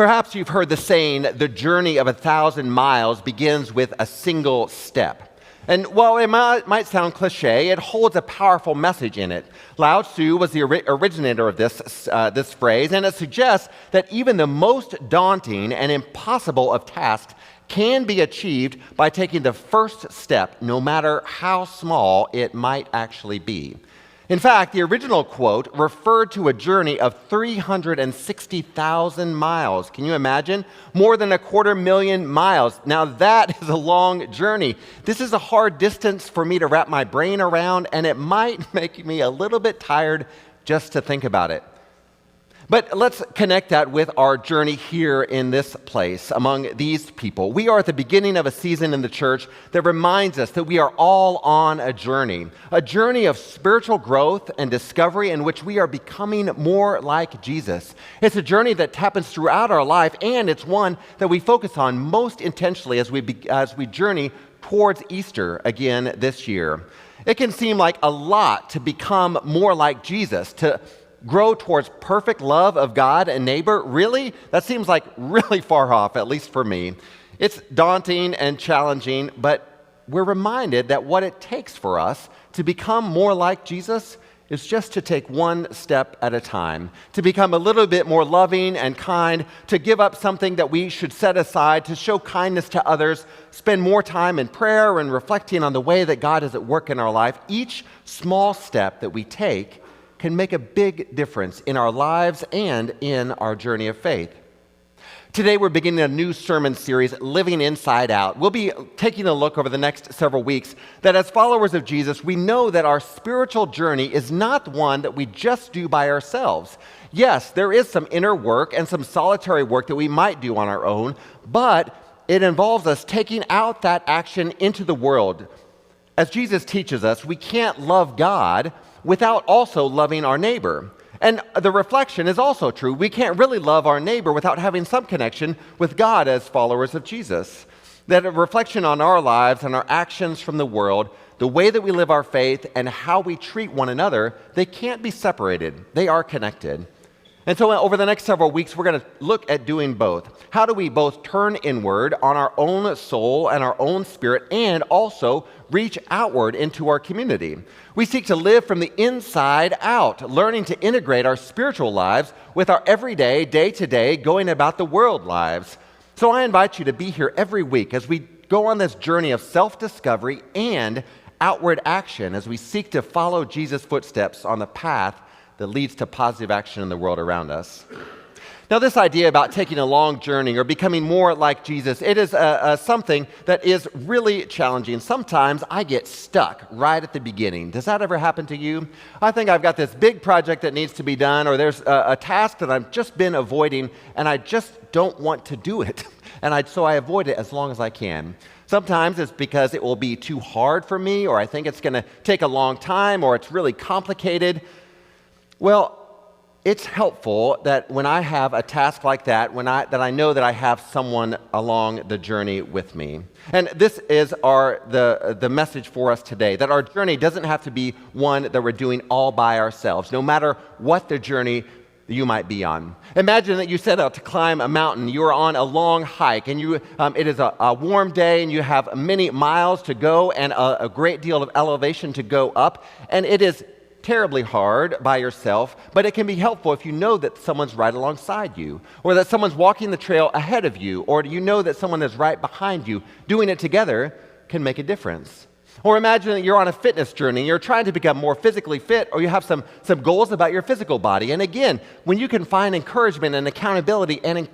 Perhaps you've heard the saying, the journey of 1,000 miles begins with a single step. And while it might sound cliche, it holds a powerful message in it. Lao Tzu was the originator of this phrase, and it suggests that even the most daunting and impossible of tasks can be achieved by taking the first step, no matter how small it might actually be. In fact, the original quote referred to a journey of 360,000 miles. Can you imagine? More than 250,000 miles. Now that is a long journey. This is a hard distance for me to wrap my brain around, and it might make me a little bit tired just to think about it. But let's connect that with our journey here in this place among these people. We are at the beginning of a season in the church that reminds us that we are all on a journey of spiritual growth and discovery in which we are becoming more like Jesus. It's a journey that happens throughout our life, and it's one that we focus on most intentionally as we journey towards Easter again this year. It can seem like a lot to become more like Jesus, to grow towards perfect love of God and neighbor. Really? That seems like really far off, at least for me. It's daunting and challenging, but we're reminded that what it takes for us to become more like Jesus is just to take one step at a time, to become a little bit more loving and kind, to give up something that we should set aside, to show kindness to others, spend more time in prayer and reflecting on the way that God is at work in our life. Each small step that we take can make a big difference in our lives and in our journey of faith. Today we're beginning a new sermon series, Living Inside Out. We'll be taking a look over the next several weeks that as followers of Jesus, we know that our spiritual journey is not one that we just do by ourselves. Yes, there is some inner work and some solitary work that we might do on our own, but it involves us taking out that action into the world. As Jesus teaches us, we can't love God without also loving our neighbor. And the reflection is also true. We can't really love our neighbor without having some connection with God as followers of Jesus. That a reflection on our lives and our actions from the world, the way that we live our faith, and how we treat one another, they can't be separated. They are connected. And so over the next several weeks, we're going to look at doing both. How do we both turn inward on our own soul and our own spirit, and also reach outward into our community? We seek to live from the inside out, learning to integrate our spiritual lives with our everyday, day-to-day, going about the world lives. So I invite you to be here every week as we go on this journey of self-discovery and outward action as we seek to follow Jesus' footsteps on the path that leads to positive action in the world around us. Now, this idea about taking a long journey or becoming more like Jesus, it is something that is really challenging. Sometimes I get stuck right at the beginning. Does that ever happen to you? I think I've got this big project that needs to be done, or there's a task that I've just been avoiding, and I just don't want to do it. So I avoid it as long as I can. Sometimes it's because it will be too hard for me, or I think it's going to take a long time, or it's really complicated. Well, it's helpful that when I have a task like that, that I know that I have someone along the journey with me. And this is the message for us today, that our journey doesn't have to be one that we're doing all by ourselves, no matter what the journey you might be on. Imagine that you set out to climb a mountain. You are on a long hike, and it is a warm day, and you have many miles to go and a great deal of elevation to go up, and it is terribly hard by yourself, but it can be helpful if you know that someone's right alongside you, or that someone's walking the trail ahead of you, or you know that someone is right behind you. Doing it together can make a difference. Or imagine that you're on a fitness journey, you're trying to become more physically fit, or you have some goals about your physical body. And again, when you can find encouragement and accountability and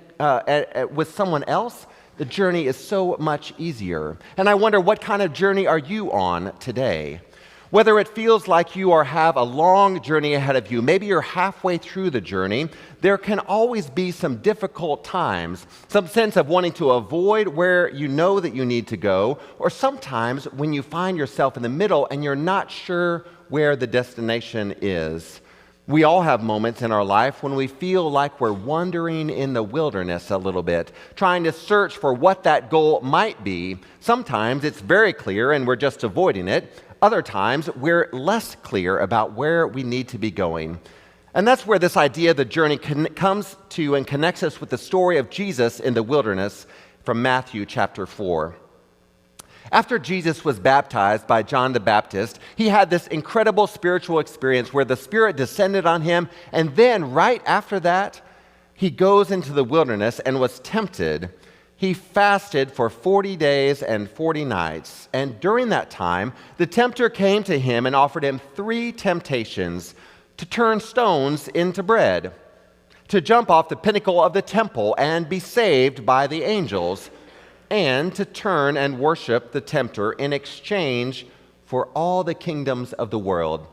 with someone else, the journey is so much easier. And I wonder, what kind of journey are you on today? Whether it feels like you have a long journey ahead of you, maybe you're halfway through the journey, there can always be some difficult times, some sense of wanting to avoid where you know that you need to go, or sometimes when you find yourself in the middle and you're not sure where the destination is. We all have moments in our life when we feel like we're wandering in the wilderness a little bit, trying to search for what that goal might be. Sometimes it's very clear and we're just avoiding it. Other times, we're less clear about where we need to be going. And that's where this idea of the journey comes to and connects us with the story of Jesus in the wilderness from Matthew chapter 4. After Jesus was baptized by John the Baptist, he had this incredible spiritual experience where the Spirit descended on him, and then right after that, he goes into the wilderness and was tempted. He fasted for 40 days and 40 nights, and during that time, the tempter came to him and offered him 3 temptations: to turn stones into bread, to jump off the pinnacle of the temple and be saved by the angels, and to turn and worship the tempter in exchange for all the kingdoms of the world.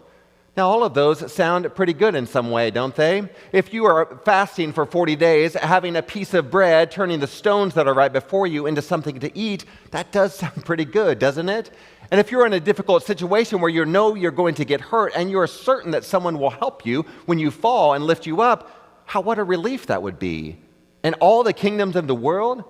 Now, all of those sound pretty good in some way, don't they? If you are fasting for 40 days, having a piece of bread, turning the stones that are right before you into something to eat, that does sound pretty good, doesn't it? And if you're in a difficult situation where you know you're going to get hurt and you're certain that someone will help you when you fall and lift you up, what a relief that would be. And all the kingdoms of the world,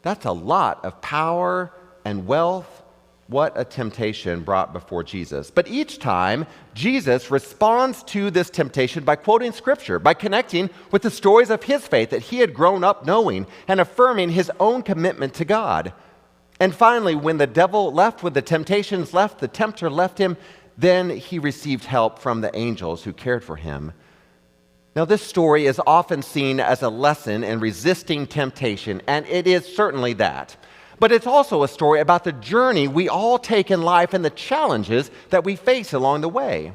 that's a lot of power and wealth. What a temptation brought before Jesus. But each time, Jesus responds to this temptation by quoting Scripture, by connecting with the stories of his faith that he had grown up knowing and affirming his own commitment to God. And finally, when the devil left, when the temptations left, the tempter left him, then he received help from the angels who cared for him. Now, this story is often seen as a lesson in resisting temptation, and it is certainly that. But it's also a story about the journey we all take in life and the challenges that we face along the way.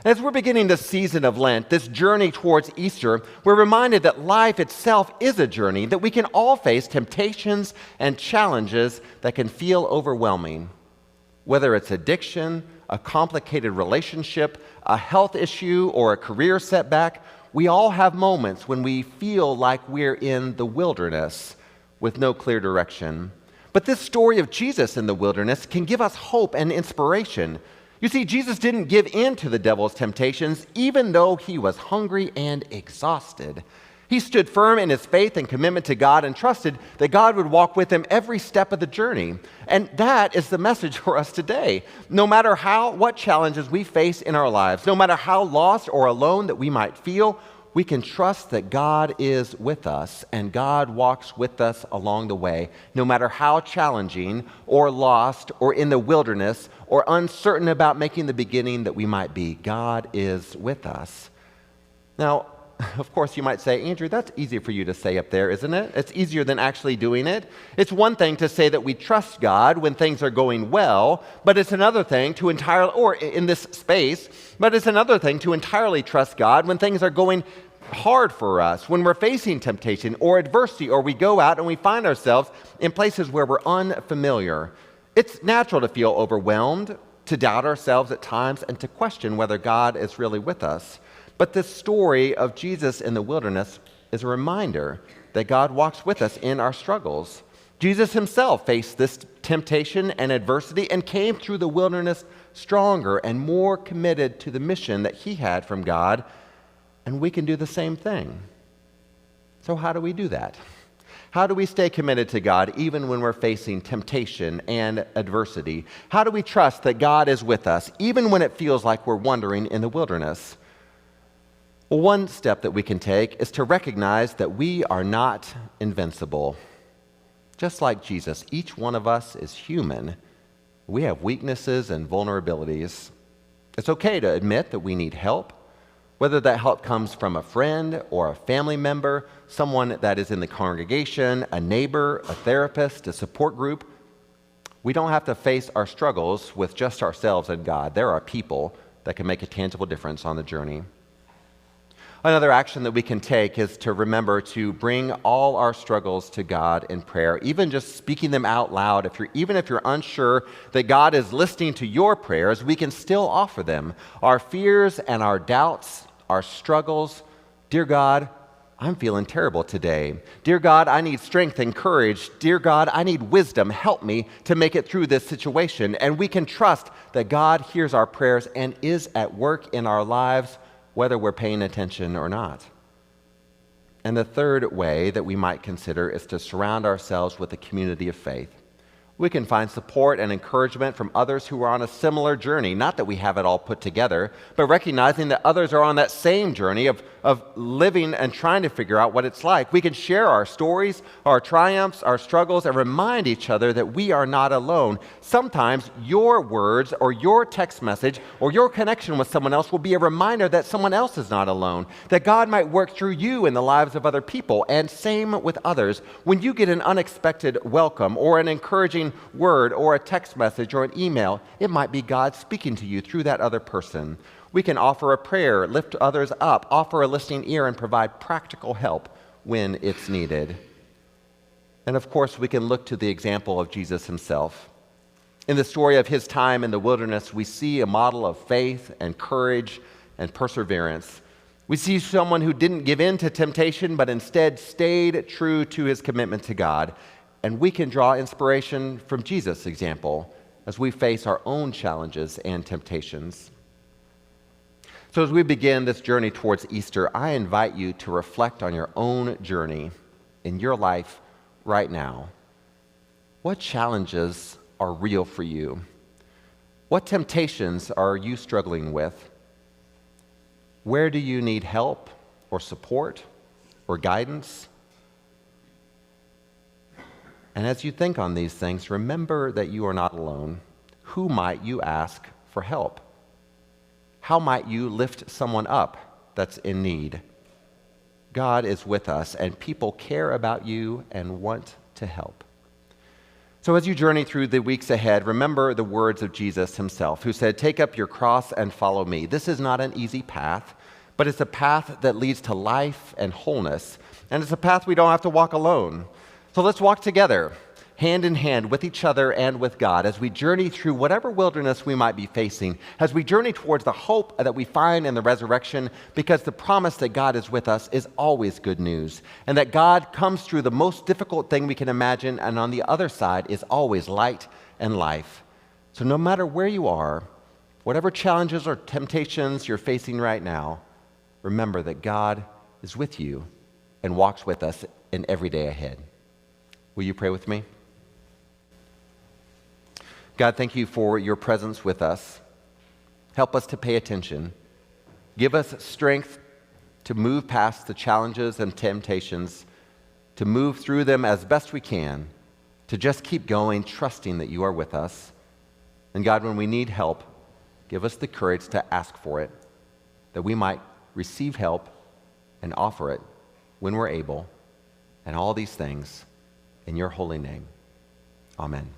As we're beginning this season of Lent, this journey towards Easter, we're reminded that life itself is a journey, that we can all face temptations and challenges that can feel overwhelming. Whether it's addiction, a complicated relationship, a health issue, or a career setback, we all have moments when we feel like we're in the wilderness with no clear direction. But this story of Jesus in the wilderness can give us hope and inspiration. You see, Jesus didn't give in to the devil's temptations, even though he was hungry and exhausted. He stood firm in his faith and commitment to God and trusted that God would walk with him every step of the journey. And that is the message for us today. No matter what challenges we face in our lives, no matter how lost or alone that we might feel, we can trust that God is with us and God walks with us along the way, no matter how challenging or lost or in the wilderness or uncertain about making the beginning that we might be. God is with us. Now, of course, you might say, Andrew, that's easy for you to say up there, isn't it? It's easier than actually doing it. It's one thing to say that we trust God when things are going well, but it's another thing to entirely, or in this space, but it's another thing to entirely trust God when things are going hard for us, when we're facing temptation or adversity, or we go out and we find ourselves in places where we're unfamiliar. It's natural to feel overwhelmed, to doubt ourselves at times, and to question whether God is really with us. But this story of Jesus in the wilderness is a reminder that God walks with us in our struggles. Jesus himself faced this temptation and adversity and came through the wilderness stronger and more committed to the mission that he had from God. And we can do the same thing. So how do we do that? How do we stay committed to God even when we're facing temptation and adversity? How do we trust that God is with us even when it feels like we're wandering in the wilderness? Well, one step that we can take is to recognize that we are not invincible. Just like Jesus, each one of us is human. We have weaknesses and vulnerabilities. It's okay to admit that we need help. Whether that help comes from a friend or a family member, someone that is in the congregation, a neighbor, a therapist, a support group, we don't have to face our struggles with just ourselves and God. There are people that can make a tangible difference on the journey. Another action that we can take is to remember to bring all our struggles to God in prayer, even just speaking them out loud. Even if you're unsure that God is listening to your prayers, we can still offer them. Our fears and our doubts, our struggles. Dear God, I'm feeling terrible today. Dear God, I need strength and courage. Dear God, I need wisdom. Help me to make it through this situation. And we can trust that God hears our prayers and is at work in our lives, whether we're paying attention or not. And the third way that we might consider is to surround ourselves with a community of faith. We can find support and encouragement from others who are on a similar journey. Not that we have it all put together, but recognizing that others are on that same journey of living and trying to figure out what it's like. We can share our stories, our triumphs, our struggles, and remind each other that we are not alone. Sometimes your words or your text message or your connection with someone else will be a reminder that someone else is not alone, that God might work through you in the lives of other people, and same with others. When you get an unexpected welcome or an encouraging word or a text message or an email, it might be God speaking to you through that other person. We can offer a prayer, lift others up, offer a listening ear, and provide practical help when it's needed. And of course, we can look to the example of Jesus himself. In the story of his time in the wilderness, we see a model of faith and courage and perseverance. We see someone who didn't give in to temptation, but instead stayed true to his commitment to God. And we can draw inspiration from Jesus' example as we face our own challenges and temptations. So as we begin this journey towards Easter, I invite you to reflect on your own journey in your life right now. What challenges are real for you? What temptations are you struggling with? Where do you need help or support or guidance? And as you think on these things, remember that you are not alone. Who might you ask for help? How might you lift someone up that's in need? God is with us, and people care about you and want to help. So as you journey through the weeks ahead, remember the words of Jesus himself, who said, "Take up your cross and follow me." This is not an easy path, but it's a path that leads to life and wholeness. And it's a path we don't have to walk alone. So let's walk together, hand in hand with each other and with God as we journey through whatever wilderness we might be facing, as we journey towards the hope that we find in the resurrection, because the promise that God is with us is always good news, and that God comes through the most difficult thing we can imagine, and on the other side is always light and life. So no matter where you are, whatever challenges or temptations you're facing right now, remember that God is with you and walks with us in every day ahead. Will you pray with me? God, thank you for your presence with us. Help us to pay attention. Give us strength to move past the challenges and temptations, to move through them as best we can, to just keep going, trusting that you are with us. And God, when we need help, give us the courage to ask for it, that we might receive help and offer it when we're able, and all these things in your holy name. Amen.